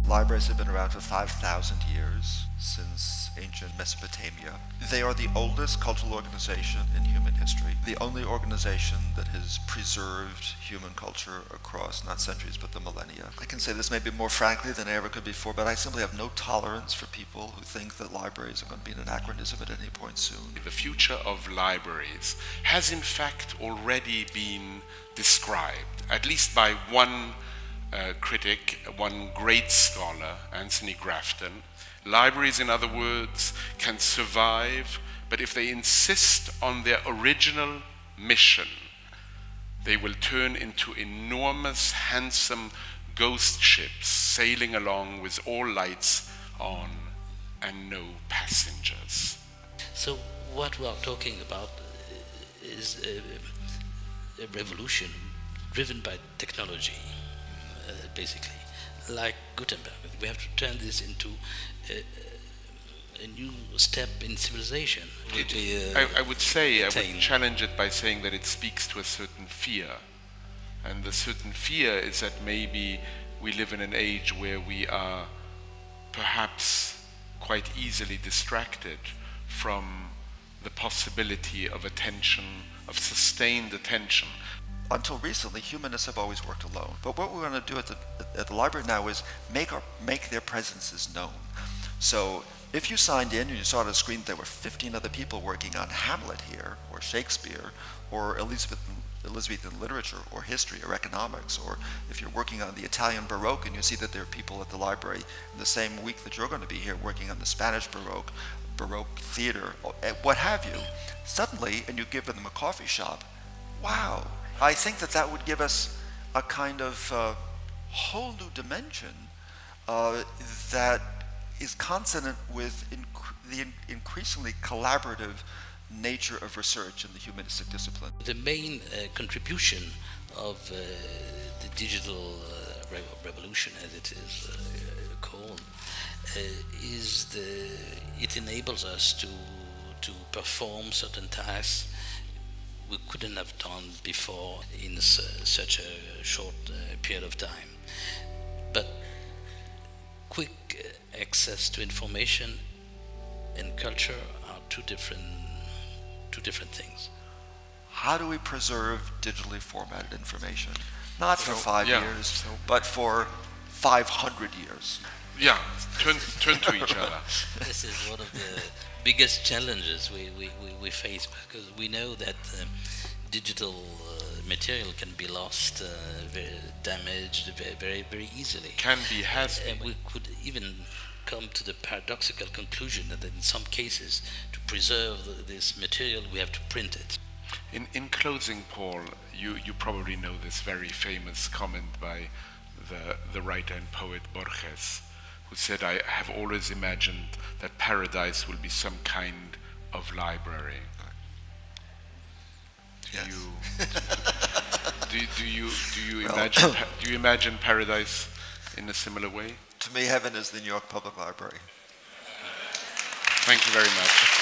Libraries have been around for 5,000 years, since ancient Mesopotamia. They are the oldest cultural organization in human history, the only organization that has preserved human culture across not centuries but the millennia. I can say this maybe more frankly than I ever could before, but I simply have no tolerance for people who think that libraries are going to be an anachronism at any point soon. The future of libraries has in fact already been described, at least by one critic, one great scholar, Anthony Grafton. Libraries, in other words, can survive, but if they insist on their original mission, they will turn into enormous, handsome ghost ships sailing along with all lights on and no passengers. So what we are talking about is a revolution driven by technology. Basically, like Gutenberg, we have to turn this into a new step in civilization. I would say, I would challenge it by saying that it speaks to a certain fear. And the certain fear is that maybe we live in an age where we are perhaps quite easily distracted from the possibility of attention, of sustained attention. Until recently, humanists have always worked alone. But what we want to do at the library now is make their presences known. So if you signed in and you saw on a screen that there were 15 other people working on Hamlet here, or Shakespeare, or Elizabethan literature, or history, or economics, or if you're working on the Italian Baroque and you see that there are people at the library in the same week that you're going to be here working on the Spanish Baroque theater, what have you, suddenly, and you give them a coffee shop, wow. I think that would give us a kind of whole new dimension that is consonant with the increasingly collaborative nature of research in the humanistic discipline. The main contribution of the digital revolution, as it is called, is it enables us to perform certain tasks we couldn't have done before in such a short period of time. But quick access to information and culture are two different things. How do we preserve digitally formatted information? Not for 5 years, but for 500 years. Yeah, turn to each other. This is one of the biggest challenges we face, because we know that digital material can be lost, damaged very easily. Has been. And we could even come to the paradoxical conclusion that in some cases, to preserve this material, we have to print it. In closing, Paul, you probably know this very famous comment by the writer and poet Borges, who said, "I have always imagined that paradise will be some kind of library." Yes. Do you imagine paradise in a similar way? To me, heaven is the New York Public Library. Thank you very much.